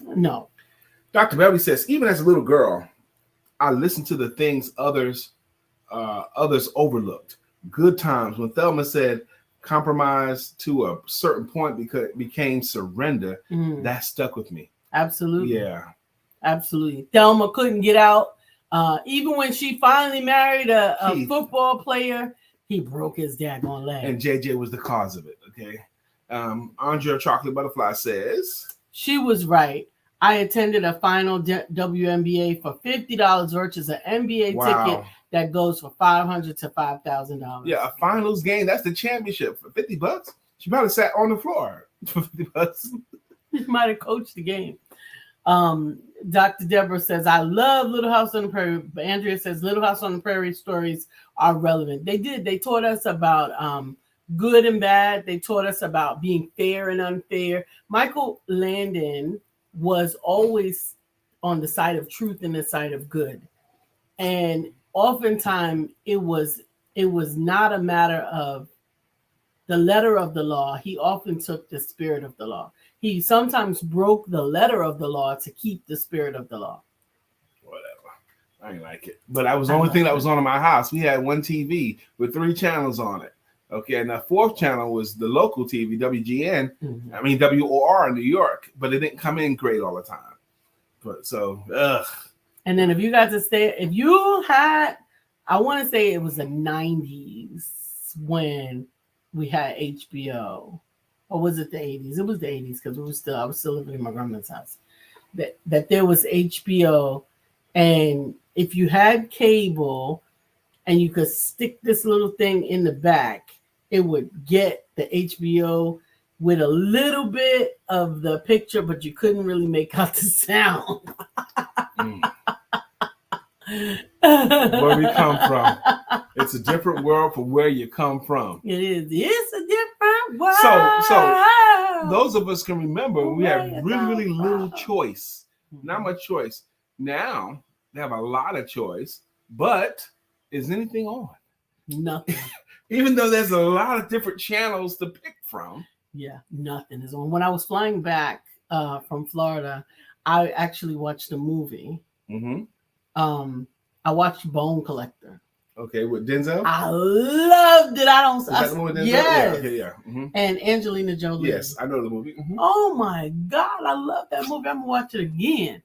Speaker 1: No.
Speaker 2: Dr. Belly says, even as a little girl, I listened to the things others overlooked. Good times. When Thelma said compromise to a certain point because it became surrender, that stuck with me.
Speaker 1: Absolutely.
Speaker 2: Yeah.
Speaker 1: Absolutely. Thelma couldn't get out. Even when she finally married a football player, he broke his daggone leg.
Speaker 2: And JJ was the cause of it. Okay. Andrea Chocolate Butterfly says,
Speaker 1: she was right. I attended a final WNBA for $50 versus an NBA ticket that goes for $500 to $5,000.
Speaker 2: Yeah, a finals game. That's the championship for $50. She probably sat on the floor for $50.
Speaker 1: She might have coached the game. Dr. Deborah says, I love Little House on the Prairie. But Andrea says, Little House on the Prairie stories are relevant. They did. They taught us about good and bad. They taught us about being fair and unfair. Michael Landon was always on the side of truth and the side of good. And oftentimes it was not a matter of the letter of the law. He often took the spirit of the law. He sometimes broke the letter of the law to keep the spirit of the law.
Speaker 2: Whatever. I ain't like it. But that was the only thing that was on in my house. We had one TV with 3 channels on it. Okay, and the 4th channel was the local TV, WGN. Mm-hmm. I mean, WOR in New York, but it didn't come in great all the time. But so,
Speaker 1: And then if you got to stay, if you had, I want to say it was the 90s when we had HBO. Or was it the 80s? It was the 80s because I was still living in my grandma's house. That there was HBO, and if you had cable and you could stick this little thing in the back, it would get the HBO with a little bit of the picture, but you couldn't really make out the sound.
Speaker 2: Where we come from. It's a different world from where you come from.
Speaker 1: It is. It's a different world.
Speaker 2: So those of us can remember we had really little choice. Not much choice. Now they have a lot of choice, but is anything on?
Speaker 1: Nothing.
Speaker 2: Even though there's a lot of different channels to pick from.
Speaker 1: Yeah, nothing is on. When I was flying back from Florida, I actually watched a movie.
Speaker 2: Mm-hmm.
Speaker 1: I watched Bone Collector.
Speaker 2: Okay, with Denzel?
Speaker 1: I loved it.
Speaker 2: Is that the movie with Denzel?
Speaker 1: Yes.
Speaker 2: Yeah, okay, yeah. Mm-hmm.
Speaker 1: And Angelina Jolie.
Speaker 2: Yes, I know the movie. Mm-hmm.
Speaker 1: Oh my God, I love that movie. I'm gonna watch it again.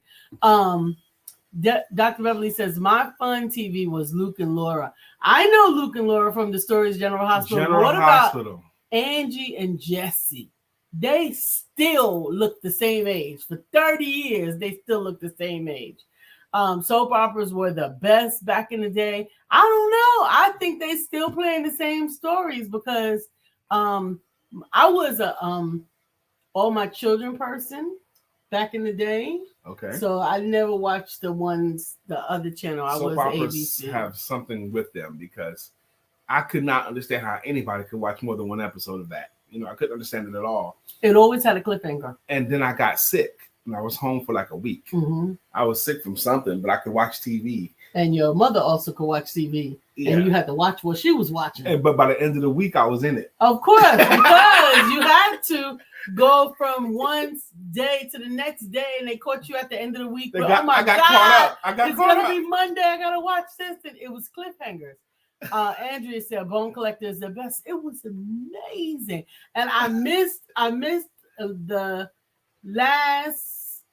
Speaker 1: Dr. Beverly says, my fun TV was Luke and Laura. I know Luke and Laura from the Stories General Hospital.
Speaker 2: General
Speaker 1: what
Speaker 2: Hospital.
Speaker 1: about Angie and Jesse? They still look the same age. For 30 years, they still look the same age. Soap operas were the best back in the day. I don't know. I think they still playing the same stories because I was a All My Children person back in the day.
Speaker 2: Okay.
Speaker 1: So I never watched the other channel. I was
Speaker 2: Soap operas
Speaker 1: ABC.
Speaker 2: have something with them because I could not understand how anybody could watch more than one episode of that. I couldn't understand it at all.
Speaker 1: It always had a cliffhanger.
Speaker 2: And then I got sick and I was home for like a week.
Speaker 1: Mm-hmm.
Speaker 2: I was sick from something, but I could watch TV.
Speaker 1: And your mother also could watch TV.
Speaker 2: Yeah.
Speaker 1: And you had to watch what she was watching.
Speaker 2: But by the end of the week, I was in it.
Speaker 1: Of course, because you had to go from one day to the next day, and they caught you at the end of the week.
Speaker 2: I got caught up.
Speaker 1: It's gonna be Monday. I gotta watch this, and it was cliffhangers. Andrea said, "Bone Collector is the best." It was amazing, and I missed the last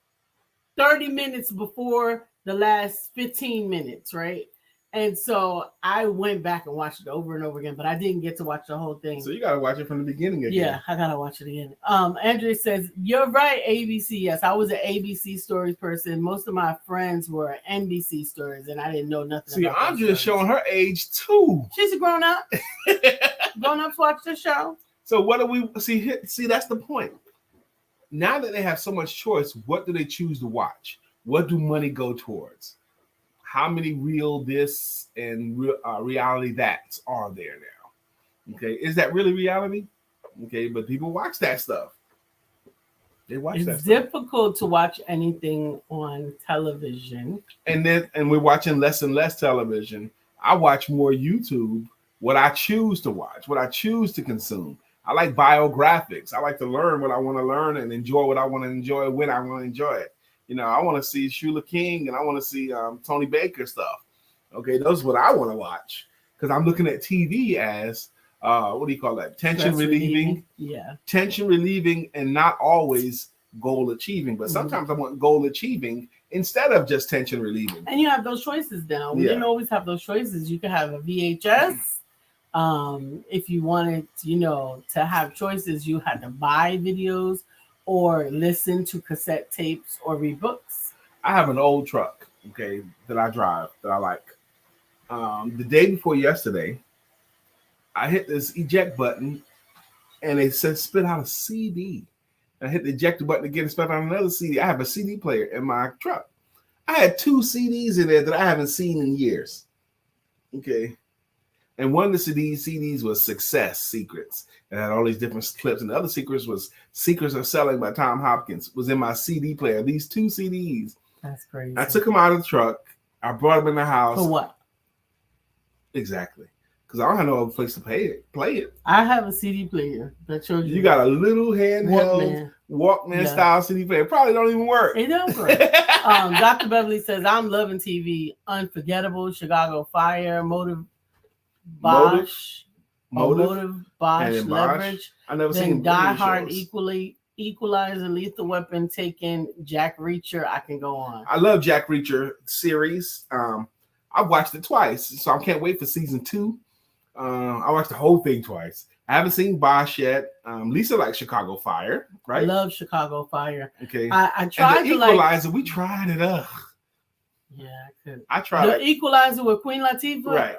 Speaker 1: 30 minutes before the last 15 minutes, right? And so I went back and watched it over and over again, but I didn't get to watch the whole thing.
Speaker 2: So you got to watch it from the beginning again.
Speaker 1: Yeah, I got to watch it again. Andrea says, you're right, ABC. Yes, I was an ABC Stories person. Most of my friends were NBC Stories, and I didn't know nothing about
Speaker 2: See, Andrea's showing her age, too.
Speaker 1: She's a grown-up. Grown-ups watch the show.
Speaker 2: So what do we see? See, that's the point. Now that they have so much choice, what do they choose to watch? What do money go towards? How many real this and reality that's are there now? Okay, is that really reality? Okay, but people watch that stuff. They watch that stuff.
Speaker 1: It's difficult to watch anything on television.
Speaker 2: And we're watching less and less television. I watch more YouTube, what I choose to watch, what I choose to consume. I like biographics. I like to learn what I want to learn and enjoy what I want to enjoy when I want to enjoy it. I want to see Shula King and I want to see Tony Baker stuff. Okay, those are what I want to watch because I'm looking at TV as what do you call that? Tension relieving.
Speaker 1: Yeah. Tension
Speaker 2: relieving and not always goal achieving. But sometimes I want goal achieving instead of just tension relieving.
Speaker 1: And you have those choices now. We didn't always have those choices. You could have a VHS. If you wanted, to have choices, you had to buy videos or listen to cassette tapes or read books.
Speaker 2: I have an old truck, okay, that I drive that I like. The day before yesterday, I hit this eject button and it said spit out a CD. I hit the ejector button again and spit out another CD. I have a CD player in my truck. I had 2 CDs in there that I haven't seen in years. Okay. And one of the CDs was Success Secrets. It had all these different clips. And the other secrets was Secrets of Selling by Tom Hopkins. Was in my CD player. These 2 CDs.
Speaker 1: That's crazy.
Speaker 2: I took them out of the truck. I brought them in the house.
Speaker 1: For what?
Speaker 2: Exactly. Because I don't have no other place to play it.
Speaker 1: I have a CD player that shows you.
Speaker 2: You got a little handheld Walkman style CD player. Probably don't even work.
Speaker 1: It don't work. Dr. Beverly says, I'm loving TV. Unforgettable, Chicago Fire, Motive, Bosch, Leverage.
Speaker 2: I never
Speaker 1: then
Speaker 2: seen
Speaker 1: Die Hard, Equalizer, Lethal Weapon, Taken, Jack Reacher. I can go on.
Speaker 2: I love Jack Reacher series. I've watched it twice, so I can't wait for season 2. I watched the whole thing twice. I haven't seen Bosch yet. Lisa likes Chicago Fire, right?
Speaker 1: I love Chicago Fire.
Speaker 2: Okay.
Speaker 1: I tried
Speaker 2: the Equalizer. We tried it.
Speaker 1: Yeah, I could.
Speaker 2: I tried
Speaker 1: the Equalizer with Queen Latifah.
Speaker 2: Right.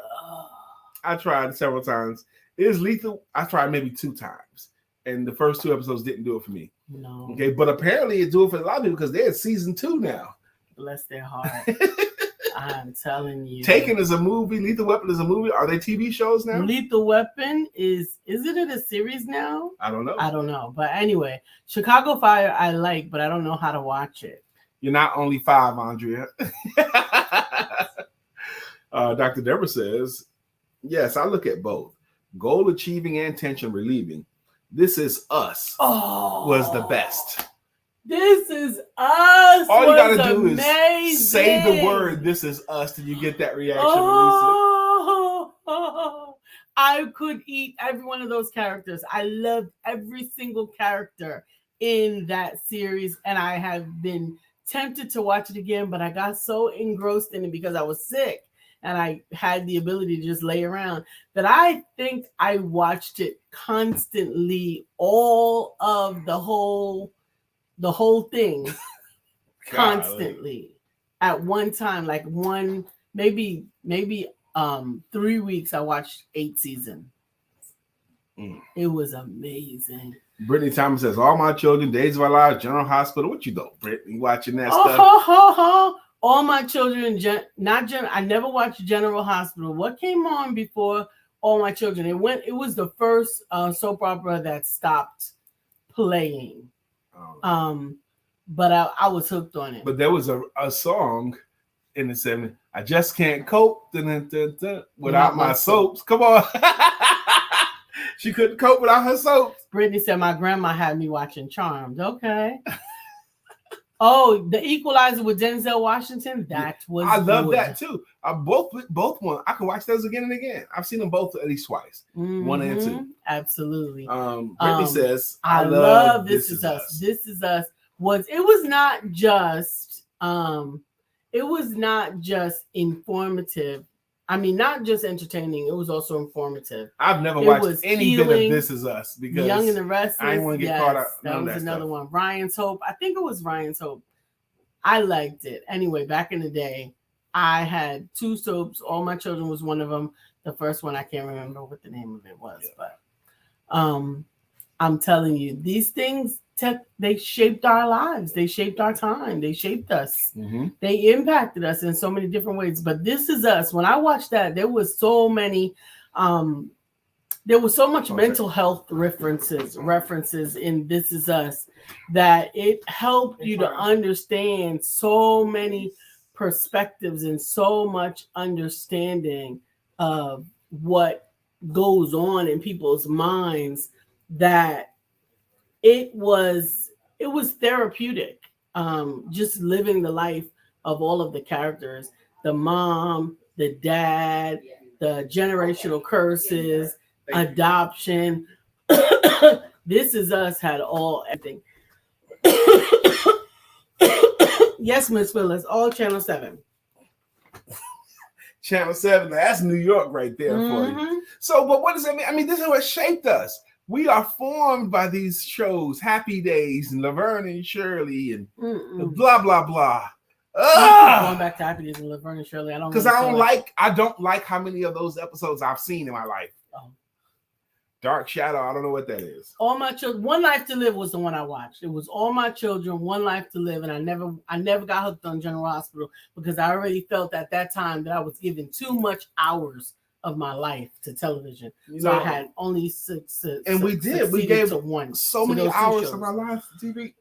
Speaker 2: I tried several times. It is lethal. I tried maybe 2 times, and the first 2 episodes didn't do it for me.
Speaker 1: No.
Speaker 2: Okay, but apparently it do it for a lot of people because they're in season 2 now.
Speaker 1: Bless their heart. I'm telling you.
Speaker 2: Taken is a movie. Lethal Weapon is a movie. Are they TV shows now?
Speaker 1: Lethal Weapon isn't it a series now?
Speaker 2: I don't know.
Speaker 1: I don't know. But anyway, Chicago Fire I like, but I don't know how to watch it.
Speaker 2: You're not only 5, Andrea. Dr. Deborah says, yes, I look at both. Goal achieving and tension relieving. This Is Us was the best.
Speaker 1: This Is Us.
Speaker 2: All you gotta do
Speaker 1: amazing.
Speaker 2: Is say the word "This Is Us" till you get that reaction,
Speaker 1: I could eat every one of those characters. I loved every single character in that series, and I have been tempted to watch it again, but I got so engrossed in it because I was sick and I had the ability to just lay around that I think I watched it constantly, all of the whole thing constantly at one time, like maybe 3 weeks. I watched 8 seasons. It was amazing.
Speaker 2: Brittany Thomas says, all my children, Days of Our Lives, General Hospital. What you doing, Brittany? Watching that stuff?
Speaker 1: All my children, I never watched General Hospital. What came on before All My Children? It was the first soap opera that stopped playing. But I was hooked on it.
Speaker 2: But there was a song in the 70s. I just can't cope without my soaps. Come on. She couldn't cope without her soaps.
Speaker 1: Brittany said my grandma had me watching Charmed. Okay. Oh, The Equalizer with Denzel Washington. That was
Speaker 2: I love that too. Both one. I can watch those again and again. I've seen them both at least twice. 1 and 2.
Speaker 1: Absolutely.
Speaker 2: Brittany says,
Speaker 1: I love This Is Us. This Is Us was not just informative. I mean, not just entertaining. It was also informative.
Speaker 2: I've never watched any bit of This Is Us because
Speaker 1: Young and the Restless.
Speaker 2: I didn't want to get caught up.
Speaker 1: That was another one. Ryan's Hope. I think it was Ryan's Hope. I liked it. Anyway, back in the day, I had 2 soaps. All My Children was one of them. The first one, I can't remember what the name of it was, but I'm telling you, these things, they shaped our lives. They shaped our time. They shaped us. They impacted us in so many different ways. But This Is Us, when I watched that, there was so many, there was so much mental health references in This Is Us that it helped you to understand so many perspectives and so much understanding of what goes on in people's minds that it was therapeutic. Just living the life of all of the characters, the mom, the dad, the generational curses, adoption. This Is Us had everything. Yes, Miss Phyllis, all Channel 7.
Speaker 2: Channel 7, that's New York right there for you. So, but what does that mean? I mean, this is what shaped us. We are formed by these shows, Happy Days and Laverne and Shirley and blah, blah, blah.
Speaker 1: Going back to Happy Days and Laverne and Shirley, I don't like how many of those episodes I've seen in my life. Dark Shadow, I don't know what that is. All My Children, One Life to Live was the one I watched. It was All My Children, One Life to Live, and I never got hooked on General Hospital because I already felt at that time that I was giving too much hours of my life to television. So I had only 6.
Speaker 2: And we gave so many hours of our lives to TV.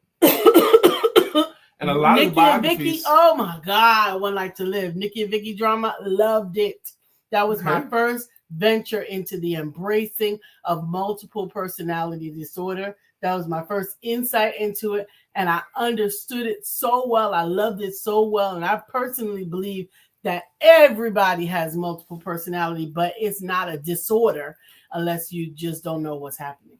Speaker 2: And a lot of biographies.
Speaker 1: Nikki and Vicky, oh my God, One Life to Live. Nikki and Vicky drama, loved it. That was my first venture into the embracing of multiple personality disorder. That was my first insight into it. And I understood it so well. I loved it so well. And I personally believe that everybody has multiple personality, but it's not a disorder unless you just don't know what's happening.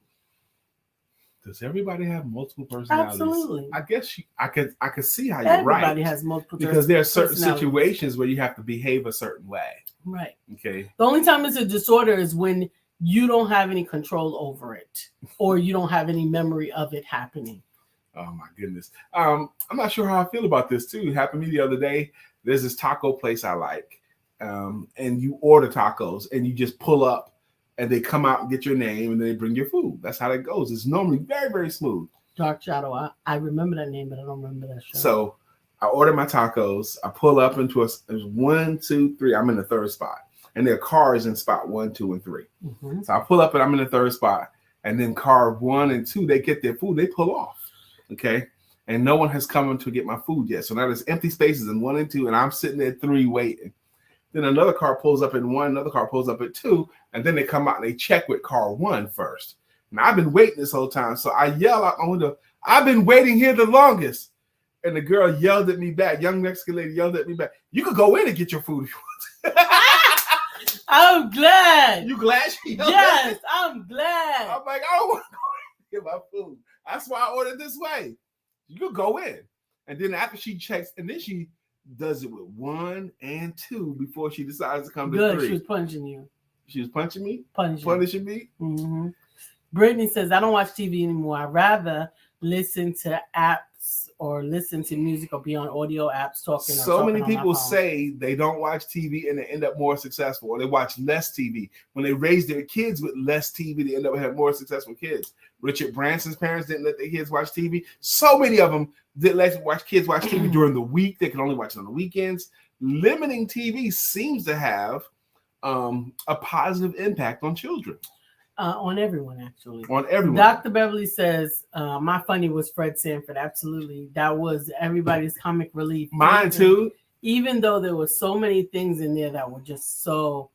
Speaker 2: Does everybody have multiple personalities?
Speaker 1: Absolutely.
Speaker 2: I guess I could see how you're right.
Speaker 1: Everybody has multiple
Speaker 2: because there are certain situations where you have to behave a certain way.
Speaker 1: Right.
Speaker 2: Okay.
Speaker 1: The only time it's a disorder is when you don't have any control over it or you don't have any memory of it happening.
Speaker 2: Oh my goodness. I'm not sure how I feel about this too. It happened to me the other day. There's this taco place I like. And you order tacos and you just pull up and they come out and get your name and they bring your food. That's how that goes. It's normally very, very smooth.
Speaker 1: Dark Shadow. I remember that name, but I don't remember that show.
Speaker 2: So I order my tacos. I pull up into there's 1, 2, 3. I'm in the third spot. And there are cars in spot 1, 2, and 3. So I pull up and I'm in the third spot. And then car 1 and 2, they get their food. They pull off. Okay. And no one has come in to get my food yet. So now there's empty spaces in 1 and 2. And I'm sitting at 3 waiting. Then another car pulls up in 1. Another car pulls up at 2. And then they come out and they check with car 1 first. And I've been waiting this whole time. So I yell out my window, I've been waiting here the longest. And the girl yelled at me back. Young Mexican lady yelled at me back. You could go in and get your food if you want.
Speaker 1: I'm glad.
Speaker 2: You glad she yelled
Speaker 1: Yes,
Speaker 2: at me?
Speaker 1: I'm glad.
Speaker 2: I'm like, I don't want to go in and get my food. That's why I ordered this way. You could go in. And then after she checks, and then she does it with 1 and 2 before she decides to come to
Speaker 1: Good,
Speaker 2: 3.
Speaker 1: she was punching you.
Speaker 2: She was punching me?
Speaker 1: Punishing
Speaker 2: me?
Speaker 1: Mm-hmm. Brittany says, I don't watch TV anymore. I'd rather listen to apps or listen to music or be on audio apps talking.
Speaker 2: So many people say they don't watch TV and they end up more successful, or they watch less TV. When they raise their kids with less TV, they end up having more successful kids. Richard Branson's parents didn't let their kids watch TV. So many of them didn't let kids watch TV during the week. They can only watch it on the weekends. Limiting TV seems to have a positive impact on children.
Speaker 1: On everyone, actually.
Speaker 2: On everyone.
Speaker 1: Dr. Beverly says, my funny was Fred Sanford. Absolutely. That was everybody's comic relief.
Speaker 2: Mine too.
Speaker 1: Even though there were so many things in there that were just so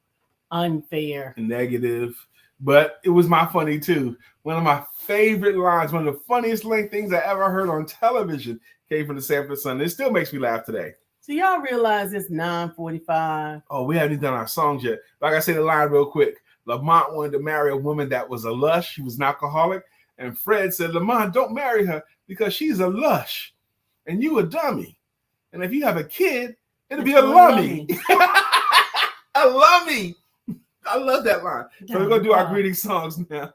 Speaker 1: unfair.
Speaker 2: Negative. But it was my funny too. One of my favorite lines, one of the funniest things I ever heard on television came from the Sanford Son. It still makes me laugh today.
Speaker 1: So y'all realize it's 9:45.
Speaker 2: Oh, we haven't even done our songs yet. Like I said the line real quick. Lamont wanted to marry a woman that was a lush. She was an alcoholic. And Fred said, Lamont, don't marry her because she's a lush and you a dummy. And if you have a kid, it'll be a lummy. A lummy. I love that line. So we're going to do our greeting songs now.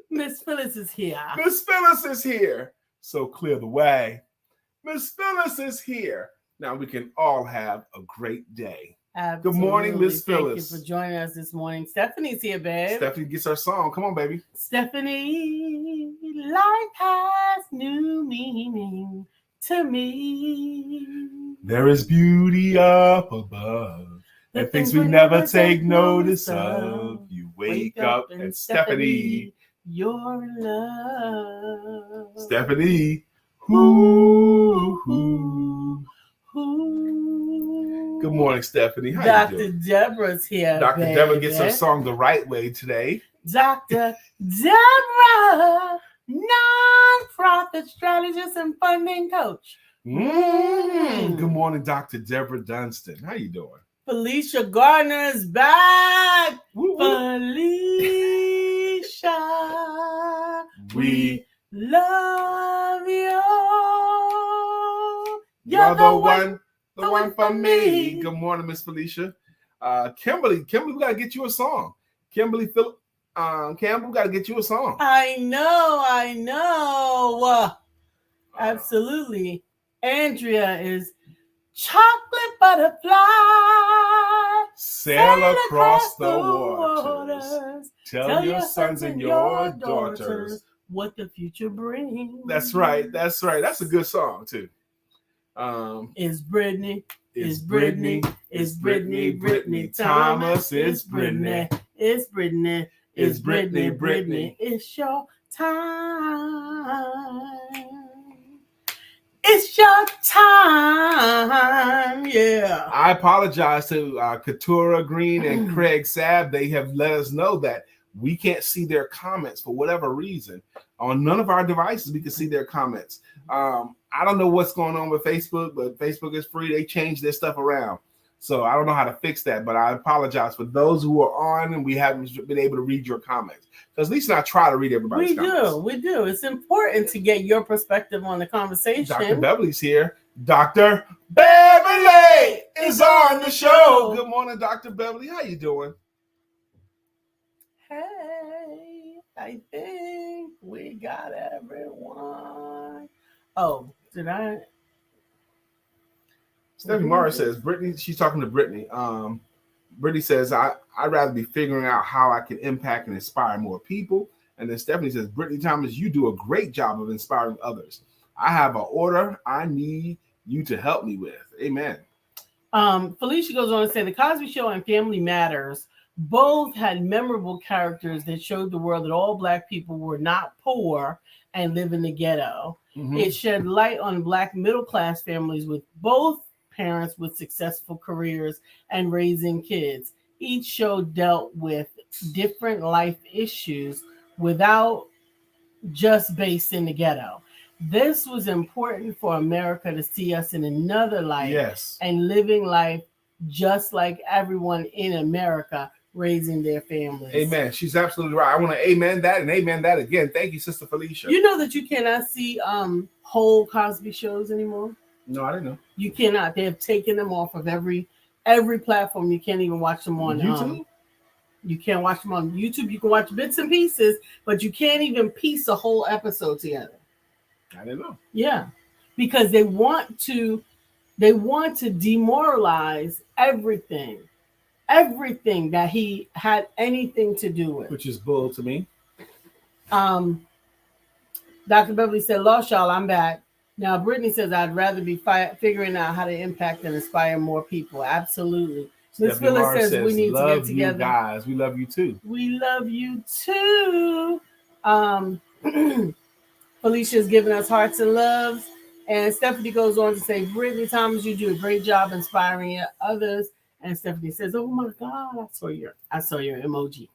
Speaker 1: Miss Phyllis is here.
Speaker 2: Miss Phyllis is here. So clear the way. Miss Phyllis is here. Now we can all have a great day.
Speaker 1: Absolutely.
Speaker 2: Good morning, Miss Phyllis.
Speaker 1: Thank you for joining us this morning. Stephanie's here, babe.
Speaker 2: Stephanie gets our song. Come on, baby.
Speaker 1: Stephanie, life has new meaning to me.
Speaker 2: There is beauty up above, and things we never take notice of. You wake up and Stephanie,
Speaker 1: you're in love.
Speaker 2: Stephanie, Good morning, Stephanie. How
Speaker 1: Dr.
Speaker 2: you doing?
Speaker 1: Deborah's here.
Speaker 2: Dr.
Speaker 1: baby.
Speaker 2: Deborah gets her song the right way today.
Speaker 1: Dr. Deborah, non-profit strategist and funding coach.
Speaker 2: Good morning, Dr. Deborah Dunstan. How you doing?
Speaker 1: Felicia Gardner is back.
Speaker 2: Woo, woo.
Speaker 1: Felicia, we love you.
Speaker 2: You're the one for me. Good morning, Miss Felicia. Kimberly, we gotta get you a song. Kimberly Campbell, we gotta get you a song.
Speaker 1: I know. Absolutely. Andrea is chocolate butterfly.
Speaker 2: Sail across the waters. Tell your sons and your daughters
Speaker 1: what the future brings.
Speaker 2: That's right. That's a good song too.
Speaker 1: Is Brittany Thomas. Is Brittany. It's your time. It's your time. Yeah.
Speaker 2: I apologize to Katura Green and Craig Sabb. They have let us know that we can't see their comments for whatever reason. On none of our devices, we can see their comments. I don't know what's going on with Facebook, but Facebook is free. They change their stuff around. So I don't know how to fix that, but I apologize for those who are on and we haven't been able to read your comments. Because Lisa and I try to read everybody's comments.
Speaker 1: We do. It's important to get your perspective on the conversation.
Speaker 2: Dr. Beverly's here. Dr. Beverly is on the show. Good morning, Dr. Beverly. How you doing?
Speaker 1: Hey, I think we got everyone. Oh, did I?
Speaker 2: Stephanie Morris says, Brittany, she's talking to Brittany. Brittany says, I'd rather be figuring out how I can impact and inspire more people. And then Stephanie says, Brittany Thomas, you do a great job of inspiring others. I have an order I need you to help me with. Amen.
Speaker 1: Felicia goes on to say, The Cosby Show and Family Matters both had memorable characters that showed the world that all Black people were not poor and live in the ghetto. Mm-hmm. It shed light on Black middle-class families with both parents with successful careers and raising kids. Each show dealt with different life issues without just based in the ghetto. This was important for America to see us in another light.
Speaker 2: Yes. And
Speaker 1: living life just like everyone in America raising their families.
Speaker 2: Amen. She's absolutely right. I want to amen that and amen that again. Thank you, Sister Felicia.
Speaker 1: You know that you cannot see whole Cosby shows anymore?
Speaker 2: No, I didn't know.
Speaker 1: You cannot. They have taken them off of every platform. You can't even watch them on
Speaker 2: YouTube.
Speaker 1: You can't watch them on YouTube. You can watch bits and pieces, but you can't even piece a whole episode together.
Speaker 2: I didn't know.
Speaker 1: Yeah, because they want to demoralize everything that he had anything to do with.
Speaker 2: Which is bull to me.
Speaker 1: Dr. Beverly said, "Lost y'all, I'm back." Now, Brittany says, "I'd rather be figuring out how to impact and inspire more people." Absolutely. Miss
Speaker 2: Stephanie
Speaker 1: Phyllis
Speaker 2: Morris
Speaker 1: says, "We need to
Speaker 2: love
Speaker 1: get together."
Speaker 2: You guys, we love you too.
Speaker 1: We love you too. Felicia's giving us hearts and loves. And Stephanie goes on to say, "Brittany Thomas, you do a great job inspiring others." And Stephanie says, "Oh my God, I saw your emoji."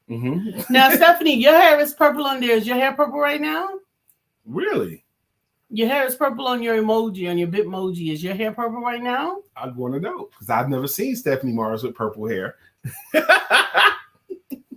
Speaker 2: Mm-hmm.
Speaker 1: Now, Stephanie, your hair is purple on there. Is your hair purple right now?
Speaker 2: Really?
Speaker 1: Your hair is purple on your emoji, on your Bitmoji. Is your hair purple right now?
Speaker 2: I'd want to know because I've never seen Stephanie Morris with purple hair.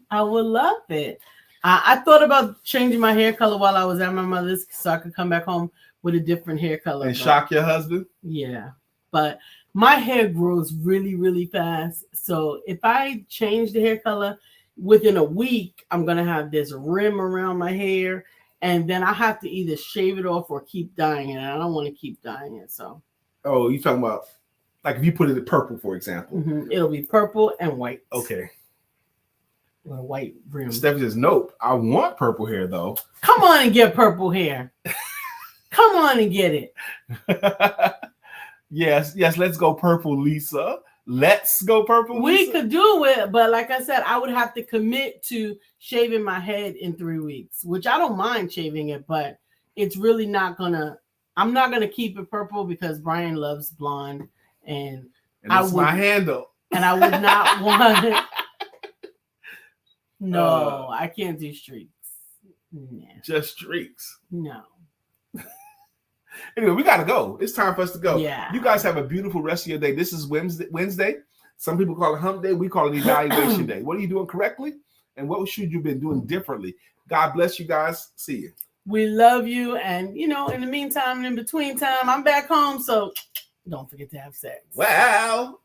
Speaker 1: I would love it. I thought about changing my hair color while I was at my mother's so I could come back home with a different hair color.
Speaker 2: And shock your husband?
Speaker 1: Yeah. But my hair grows really, really fast. So if I change the hair color within a week, I'm going to have this rim around my hair. And then I have to either shave it off or keep dyeing it. And I don't want to keep dyeing it. So.
Speaker 2: Oh, you're talking about like if you put it in purple, for example.
Speaker 1: Mm-hmm. It'll be purple and white.
Speaker 2: Okay.
Speaker 1: With a white rim.
Speaker 2: Stephanie says, "Nope, I want purple hair though."
Speaker 1: Come on and get purple hair. Come on and get it.
Speaker 2: Yes, let's go purple, Lisa. Let's go purple,
Speaker 1: We
Speaker 2: Lisa.
Speaker 1: could do it, but like I said, I would have to commit to shaving my head in 3 weeks, which I don't mind shaving it, but it's really not gonna. I'm not gonna keep it purple because Brian loves blonde, and
Speaker 2: that's my handle.
Speaker 1: And I would not want. No, I can't do streaks. Nah.
Speaker 2: Just streaks.
Speaker 1: No.
Speaker 2: Anyway, we gotta go. It's time for us to go.
Speaker 1: Yeah.
Speaker 2: You guys have a beautiful rest of your day. This is Wednesday. Some people call it hump day. We call it evaluation day. What are you doing correctly? And what should you have been doing differently? God bless you guys. See you.
Speaker 1: We love you. And, in the meantime and in between time, I'm back home. So don't forget to have sex.
Speaker 2: Wow.